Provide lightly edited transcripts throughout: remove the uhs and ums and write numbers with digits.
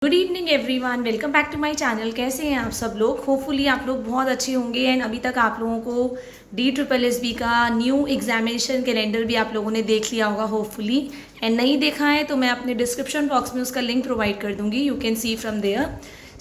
Good evening everyone, welcome back to my channel. कैसे हैं आप सब लोग? होपफुली आप लोग बहुत अच्छे होंगे। एंड अभी तक आप लोगों को DSSB का न्यू एग्जामिनेशन कैलेंडर भी आप लोगों ने देख लिया होगा होपफुली। एंड नहीं देखा है तो मैं अपने डिस्क्रिप्शन बॉक्स में उसका लिंक प्रोवाइड कर दूंगी, you can see from there.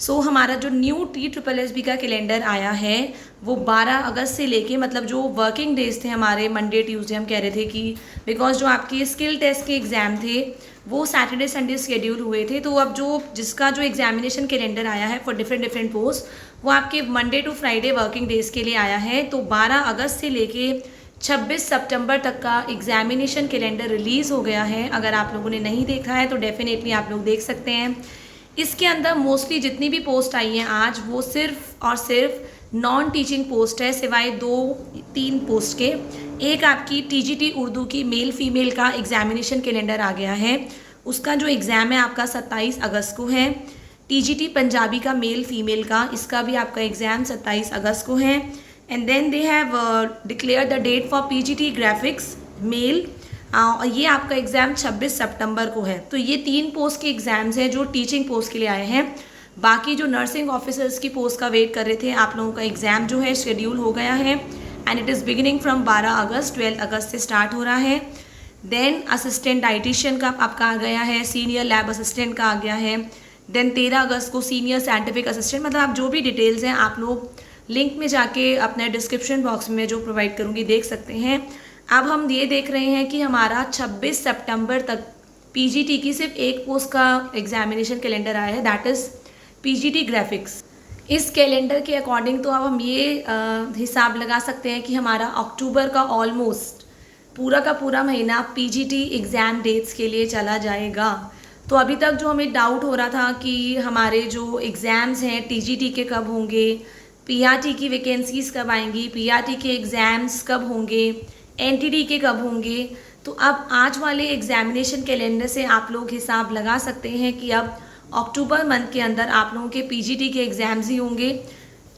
So हमारा जो न्यू DSSB का कैलेंडर आया है वो 12 अगस्त से लेके, मतलब जो वर्किंग डेज थे हमारे, मंडे ट्यूसडे हम कह रहे थे कि बिकॉज जो आपके स्किल टेस्ट के एग्ज़ाम थे वो सैटरडे संडे शेड्यूल हुए थे, तो अब जिसका जो एग्जामिनेशन कैलेंडर आया है फॉर डिफरेंट पोस्ट वो आपके Monday to Friday working days के लिए आया है। तो 12 अगस्त से लेके 26 सितंबर तक का एग्जामिनेशन कैलेंडर रिलीज़ हो गया है। अगर आप लोगों ने नहीं देखा है तो डेफिनेटली आप लोग देख सकते हैं। इसके अंदर मोस्टली जितनी भी पोस्ट आई हैं आज वो सिर्फ और सिर्फ नॉन टीचिंग पोस्ट है, सिवाय 2-3 पोस्ट के। एक आपकी TGT उर्दू की मेल फीमेल का एग्जामिनेशन कैलेंडर आ गया है, उसका जो एग्ज़ाम है आपका 27 अगस्त को है। TGT पंजाबी का मेल फीमेल का, इसका भी आपका एग्ज़ाम 27 अगस्त को है। And then they have declare the date for PGT graphics male, ये आपका एग्ज़ाम 26 सितंबर को है। तो ये 3 पोस्ट के एग्ज़ाम्स हैं जो टीचिंग पोस्ट के लिए आए हैं। बाकी जो नर्सिंग ऑफिसर्स की पोस्ट का वेट कर रहे थे, आप लोगों का एग्ज़ाम जो है शेड्यूल हो गया है and it is beginning from 12 अगस्त, 12 अगस्त से स्टार्ट हो रहा है। देन असिस्टेंट डाइटिशियन का आपका आ गया है, सीनियर लैब असिस्टेंट का आ गया है। देन 13 अगस्त को सीनियर साइंटिफिक असिस्टेंट, मतलब आप जो भी डिटेल्स हैं आप लोग लिंक में जाके अपने डिस्क्रिप्शन बॉक्स में जो प्रोवाइड करूँगी देख सकते हैं। अब हम ये देख रहे हैं कि हमारा 26 सितंबर तक PGT की सिर्फ एक पोस्ट का एग्जामिनेशन कैलेंडर आया है, दैट इज़ PGT ग्राफिक्स। इस कैलेंडर के अकॉर्डिंग तो अब हम ये हिसाब लगा सकते हैं कि हमारा अक्टूबर का ऑलमोस्ट पूरा का पूरा महीना PGT एग्ज़ाम डेट्स के लिए चला जाएगा। तो अभी तक जो हमें डाउट हो रहा था कि हमारे जो एग्ज़ाम्स हैं TGT के कब होंगे, PRT की वैकेंसीज़ कब आएंगी, PRT के एग्ज़ाम्स कब होंगे, NTD के कब होंगे, तो अब आज वाले एग्जामिनेशन कैलेंडर से आप लोग हिसाब लगा सकते हैं कि अब अक्टूबर मंथ के अंदर आप लोगों के PGT के एग्ज़ाम्स ही होंगे।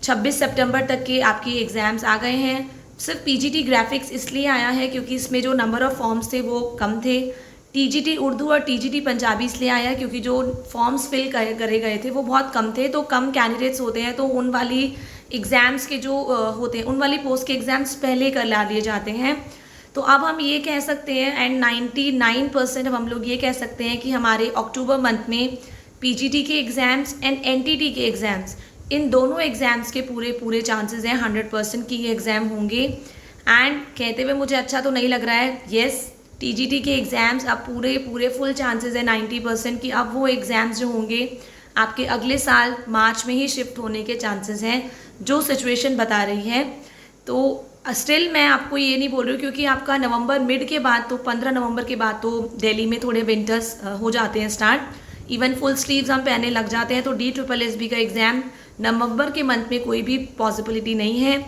26 सितंबर तक के आपके एग्ज़ाम्स आ गए हैं। सिर्फ PGT ग्राफिक्स इसलिए आया है क्योंकि इसमें जो नंबर ऑफ़ फॉर्म्स थे वो कम थे। TGT उर्दू और TGT पंजाबी इसलिए आया क्योंकि जो फॉर्म्स फिल करे गए थे वो बहुत कम थे, तो कम कैंडिडेट्स होते हैं तो उन वाली एग्ज़ाम्स के जो होते हैं उन वाली पोस्ट के एग्ज़ाम्स पहले कर ला लिए जाते हैं। तो अब हम ये कह सकते हैं एंड 99% अब हम लोग ये कह सकते हैं कि हमारे अक्टूबर मंथ में PGT के एग्ज़ाम्स एंड NTT के एग्ज़ाम्स, इन दोनों एग्ज़ाम्स के पूरे चांसेस हैं 100% कि ये एग्ज़ाम होंगे। एंड कहते हुए मुझे अच्छा तो नहीं लग रहा है, येस TGT के एग्ज़ाम्स अब पूरे फुल चांसेस है 90% कि अब वो एग्ज़ाम्स जो होंगे आपके अगले साल मार्च में ही शिफ्ट होने के चांसेस हैं, जो सिचुएशन बता रही है। तो स्टिल मैं आपको ये नहीं बोल रही हूँ क्योंकि आपका नवंबर मिड के बाद तो 15 नवंबर के बाद तो दिल्ली में थोड़े विंटर्स हो जाते हैं स्टार्ट, इवन फुल स्लीव्स हम पहनने लग जाते हैं। तो DSSB का एग्ज़ाम नवंबर के मंथ में कोई भी पॉसिबिलिटी नहीं है।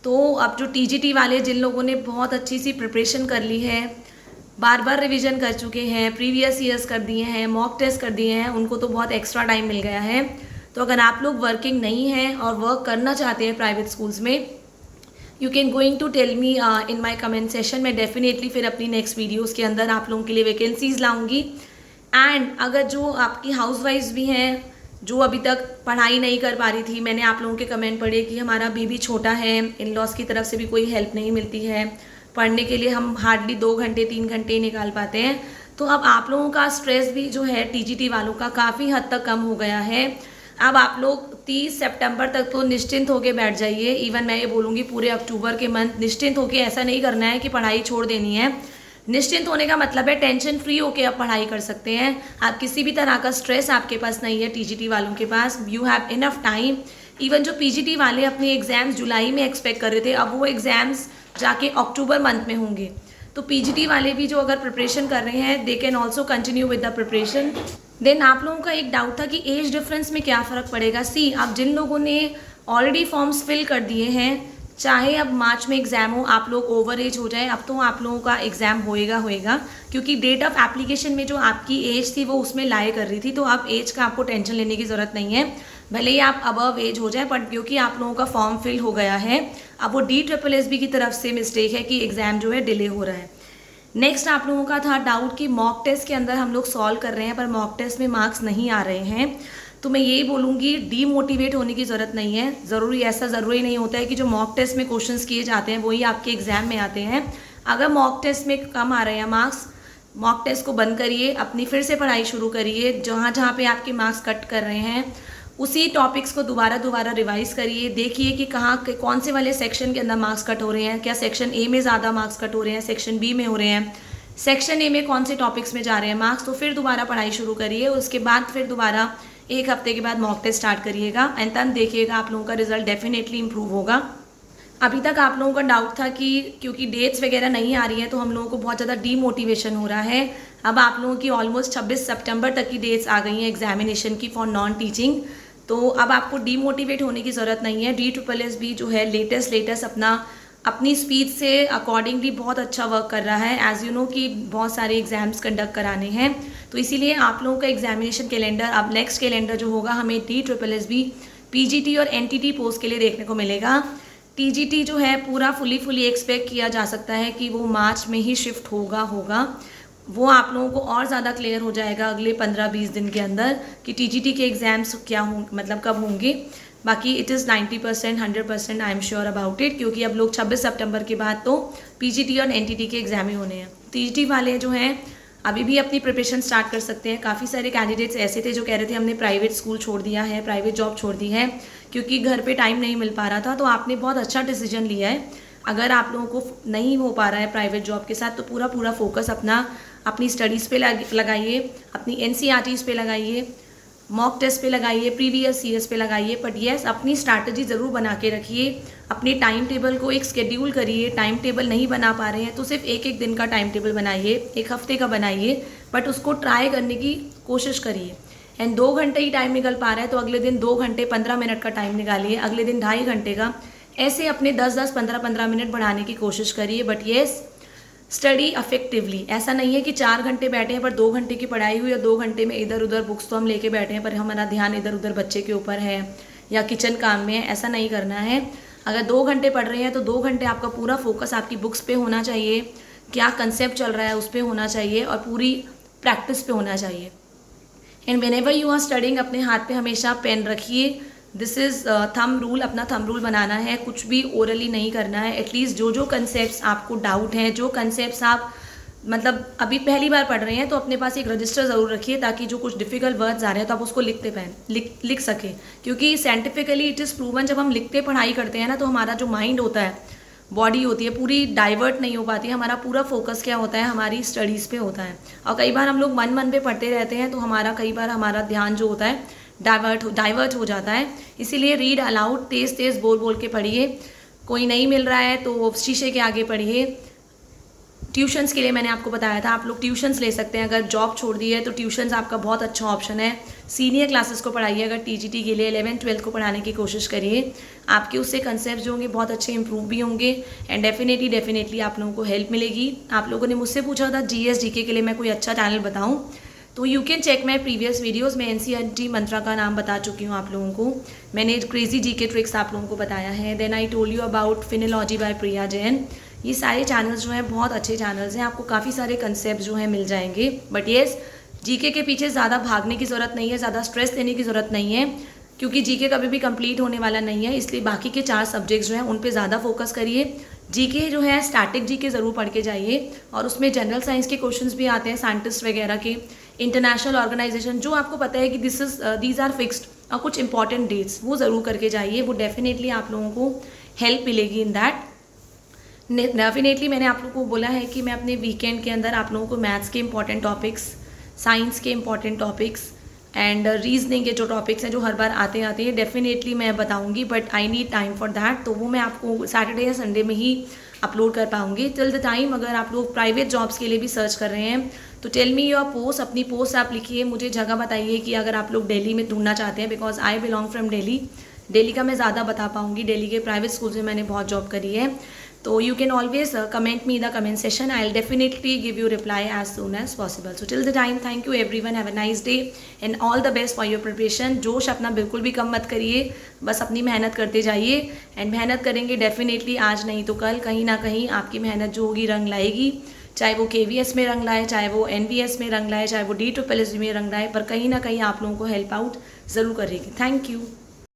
तो अब जो TGT वाले जिन लोगों ने बहुत अच्छी सी प्रिपरेशन कर ली है, बार बार रिवीजन कर चुके हैं, प्रीवियस ईयर्स कर दिए हैं, मॉक टेस्ट कर दिए हैं, उनको तो बहुत एक्स्ट्रा टाइम मिल गया है। तो अगर आप लोग वर्किंग नहीं हैं और वर्क करना चाहते हैं प्राइवेट स्कूल्स में, you can going to tell me in my comment session. मैं डेफिनेटली फिर अपनी नेक्स्ट वीडियोज़ के अंदर आप लोगों के लिए वैकेंसीज़ लाऊंगी। एंड अगर जो आपकी हाउस वाइफ्स भी हैं जो अभी तक पढ़ाई नहीं कर पा रही थी, मैंने आप लोगों के कमेंट पढ़े कि हमारा बेबी छोटा है, इन लॉज की तरफ से भी कोई हेल्प नहीं मिलती है, पढ़ने के लिए हम हार्डली 2 घंटे 3 घंटे ही निकाल पाते हैं। तो अब आप लोगों का स्ट्रेस भी जो है TGT वालों का काफ़ी हद तक कम हो गया है। अब आप लोग 30 सितंबर तक तो निश्चिंत होके बैठ जाइए। इवन मैं ये बोलूँगी पूरे अक्टूबर के मंथ निश्चिंत होके, ऐसा नहीं करना है कि पढ़ाई छोड़ देनी है। निश्चिंत होने का मतलब है टेंशन फ्री होके आप पढ़ाई कर सकते हैं। आप किसी भी तरह का स्ट्रेस आपके पास नहीं है TGT वालों के पास, you have enough time. Even जो PGT वाले अपने एग्ज़ाम्स जुलाई में एक्सपेक्ट कर रहे थे, अब वो एग्ज़ाम्स जाके अक्टूबर मंथ में होंगे। तो PGT वाले भी जो अगर प्रिपरेशन कर रहे हैं they can also continue with the preparation. Then आप लोगों का एक डाउट था कि एज डिफरेंस में क्या फ़र्क पड़ेगा। सी, आप जिन लोगों ने ऑलरेडी फॉर्म्स फिल कर दिए हैं, चाहे अब मार्च में एग्ज़ाम हो, आप लोग ओवर एज हो जाए, अब तो आप लोगों का एग्ज़ाम होएगा क्योंकि डेट ऑफ एप्लीकेशन में जो आपकी एज थी वो उसमें लाई कर रही थी। तो अब एज का आपको टेंशन लेने की ज़रूरत नहीं है, भले ही आप अबव एज हो जाए, बट क्योंकि आप लोगों का फॉर्म फिल हो गया है, अब वो DSSB की तरफ से मिस्टेक है कि एग्ज़ाम जो है डिले हो रहा है। नेक्स्ट आप लोगों का था डाउट कि मॉक टेस्ट के अंदर हम लोग सॉल्व कर रहे हैं पर मॉक टेस्ट में मार्क्स नहीं आ रहे हैं। तो मैं यही बोलूँगी, डीमोटिवेट होने की ज़रूरत नहीं है। ज़रूरी नहीं होता है कि जो मॉक टेस्ट में क्वेश्चंस किए जाते हैं वही आपके एग्जाम में आते हैं। अगर मॉक टेस्ट में कम आ रहे हैं मार्क्स, मॉक टेस्ट को बंद करिए, अपनी फिर से पढ़ाई शुरू करिए। जहाँ जहाँ पे आपके मार्क्स कट कर रहे हैं उसी टॉपिक्स को दोबारा रिवाइज करिए। देखिए कि कौन से वाले सेक्शन के अंदर मार्क्स कट हो रहे हैं। क्या सेक्शन ए में ज़्यादा मार्क्स कट हो रहे हैं, सेक्शन बी में हो रहे हैं, सेक्शन ए में कौन से टॉपिक्स में जा रहे हैं मार्क्स। तो फिर दोबारा पढ़ाई शुरू करिए। उसके बाद फिर दोबारा एक हफ्ते के बाद मॉक टेस्ट स्टार्ट करिएगा एंड तब देखिएगा आप लोगों का रिजल्ट डेफिनेटली इंप्रूव होगा। अभी तक आप लोगों का डाउट था कि क्योंकि डेट्स वगैरह नहीं आ रही हैं तो हम लोगों को बहुत ज़्यादा डीमोटिवेशन हो रहा है। अब आप लोगों की ऑलमोस्ट 26 सितंबर तक की डेट्स आ गई हैं एग्जामिनेशन की फॉर नॉन टीचिंग। तो अब आपको डीमोटिवेट होने की ज़रूरत नहीं है। DSSB जो है लेटेस्ट अपनी स्पीड से अकॉर्डिंगली बहुत अच्छा वर्क कर रहा है। एज़ यू नो कि बहुत सारे एग्जाम्स कंडक्ट कराने हैं, तो इसीलिए आप लोगों का एग्जामिनेशन कैलेंडर, अब नेक्स्ट कैलेंडर जो होगा हमें DSSB PGT और NTT पोस्ट के लिए देखने को मिलेगा। TGT जो है पूरा फुली एक्सपेक्ट किया जा सकता है कि वो मार्च में ही शिफ्ट होगा। वो आप लोगों को और ज़्यादा क्लियर हो जाएगा अगले 15-20 दिन के अंदर कि TGT के एग्ज़ाम्स क्या होंगे, मतलब कब होंगे। बाकी it is 90% 100% I am sure about it, क्योंकि अब लोग 26 सितंबर के बाद तो PGT और NTT के एग्ज़ाम ही होने हैं। TGT वाले जो हैं अभी भी अपनी प्रिपरेशन स्टार्ट कर सकते हैं। काफ़ी सारे कैंडिडेट्स ऐसे थे जो कह रहे थे हमने प्राइवेट स्कूल छोड़ दिया है, प्राइवेट जॉब छोड़ दी है क्योंकि घर पे टाइम नहीं मिल पा रहा था। तो आपने बहुत अच्छा डिसीजन लिया है। अगर आप लोगों को नहीं हो पा रहा है प्राइवेट जॉब के साथ तो पूरा फोकस अपनी स्टडीज़ पे लगाइए, अपनी NCERTs पे लगाइए, मॉक टेस्ट पे लगाइए, प्रीवियस ईयर्स पे लगाइए। बट येस, अपनी स्ट्रैटेजी ज़रूर बना के रखिए। अपने टाइम टेबल को एक स्केड्यूल करिए। टाइम टेबल नहीं बना पा रहे हैं तो सिर्फ एक दिन का टाइम टेबल बनाइए, एक हफ्ते का बनाइए, बट उसको ट्राई करने की कोशिश करिए। एंड 2 घंटे ही टाइम निकल पा रहा है तो अगले दिन 2 घंटे 15 मिनट का टाइम निकालिए, अगले दिन 2.5 घंटे का। ऐसे अपने 10-10, 15-15 मिनट बढ़ाने की कोशिश करिए। But yes, study effectively. ऐसा नहीं है कि 4 घंटे बैठे हैं पर 2 घंटे की पढ़ाई हुई, या 2 घंटे में इधर उधर बुक्स तो हम लेके बैठे हैं पर हमारा ध्यान इधर उधर बच्चे के ऊपर है या किचन काम में है। ऐसा नहीं करना है। अगर 2 घंटे पढ़ रहे हैं तो 2 घंटे आपका पूरा फोकस आपकी बुक्स पे होना चाहिए, क्या कंसेप्ट चल रहा है उस पर होना चाहिए और पूरी प्रैक्टिस पे होना चाहिए। And whenever you are studying, अपने हाथ पे हमेशा पेन रखिए। दिस इज़ थंब रूल, अपना थंब रूल बनाना है, कुछ भी ओरली नहीं करना है। एटलीस्ट जो कंसेप्ट्स आपको डाउट हैं, जो कंसेप्ट्स आप मतलब अभी पहली बार पढ़ रहे हैं तो अपने पास एक रजिस्टर ज़रूर रखिए ताकि जो कुछ डिफ़िकल्ट वर्ड्स आ रहे हैं तो आप उसको लिख सकें। क्योंकि साइंटिफिकली इट इज़ प्रूवन, जब हम लिखते पढ़ाई करते हैं ना तो हमारा जो माइंड होता है, बॉडी होती है, पूरी डाइवर्ट नहीं हो पाती है। हमारा पूरा फोकस क्या होता है, हमारी स्टडीज़ पे होता है। और कई बार हम लोग मन पे पढ़ते रहते हैं तो कई बार हमारा ध्यान जो होता है डाइवर्ट हो जाता है। इसीलिए रीड अलाउड, तेज़ बोल के पढ़िए। कोई नहीं मिल रहा है तो शीशे के आगे पढ़िए। ट्यूशन्स के लिए मैंने आपको बताया था, आप लोग ट्यूशन्स ले सकते हैं। अगर जॉब छोड़ दी है तो ट्यूशन्स आपका बहुत अच्छा ऑप्शन है। सीनियर क्लासेस को पढ़ाइए। अगर TGT के लिए 11th-12th को पढ़ाने की कोशिश करिए। आपके उससे कंसेप्ट जो होंगे बहुत अच्छे इंप्रूव भी होंगे एंड डेफिनेटली आप लोगों को हेल्प मिलेगी। आप लोगों ने मुझसे पूछा था GS GK के लिए मैं कोई अच्छा चैनल बताऊँ, तो you can check my previous videos. मैं NCERT मंत्रा का नाम बता चुकी हूँ आप लोगों को। मैंने क्रेजी GK ट्रिक्स आप लोगों को बताया है। Then I told you about phenology by Priya Jain. ये सारे चैनल्स जो हैं बहुत अच्छे चैनल्स हैं, आपको काफ़ी सारे कंसेप्ट जो हैं मिल जाएंगे। बट येस, GK के पीछे ज़्यादा भागने की ज़रूरत नहीं है, ज़्यादा स्ट्रेस लेने की ज़रूरत नहीं है, क्योंकि GK कभी भी कंप्लीट होने वाला नहीं है। इसलिए बाकी के 4 सब्जेक्ट्स जो हैं उन पे ज़्यादा फोकस करिए। GK जो है स्टैटिक GK ज़रूर पढ़ के जाइए और उसमें जनरल साइंस के क्वेश्चंस भी आते हैं, साइंटिस्ट वगैरह के, इंटरनेशनल ऑर्गेनाइजेशन, जो आपको पता है कि दीज आर फिक्स्ड, और कुछ इंपॉर्टेंट डेट्स वो ज़रूर करके जाइए। वो डेफिनेटली आप लोगों को हेल्प मिलेगी इन दैट। डेफिनेटली मैंने आप लोगों को बोला है कि मैं अपने वीकेंड के अंदर आप लोगों को मैथ्स के इंपॉर्टेंट टॉपिक्स, साइंस के इंपॉर्टेंट टॉपिक्स एंड रीजनिंग के जो टॉपिक्स हैं जो हर बार आते हैं डेफिनेटली मैं बताऊंगी। But I need time for that, तो वो मैं आपको सैटरडे या संडे में ही अपलोड कर पाऊंगी। टिल द टाइम, अगर आप लोग प्राइवेट जॉब्स के लिए भी सर्च कर रहे हैं तो टेल मी योर पोस्ट, अपनी पोस्ट आप लिखिए, मुझे जगह बताइए कि अगर आप लोग दिल्ली में ढूंढना चाहते हैं, because I belong from Delhi का मैं ज़्यादा बता पाऊंगी। दिल्ली के प्राइवेट स्कूल में मैंने बहुत जॉब करी है। तो you can always comment me in the comment section. I'll definitely give you reply as soon as possible. So till the time, thank you everyone. Have a nice day and all the best for your preparation. जोश अपना बिल्कुल भी कम मत करिए, बस अपनी मेहनत करते जाइए एंड मेहनत करेंगे डेफिनेटली आज नहीं तो कल कहीं ना कहीं आपकी मेहनत जो होगी रंग लाएगी। चाहे वो KVS में रंग लाए, चाहे वो NVS में रंग लाए, चाहे वो DSSS में रंग लाए, पर कहीं ना कहीं आप लोगों को हेल्प आउट ज़रूर करेगी। Thank you.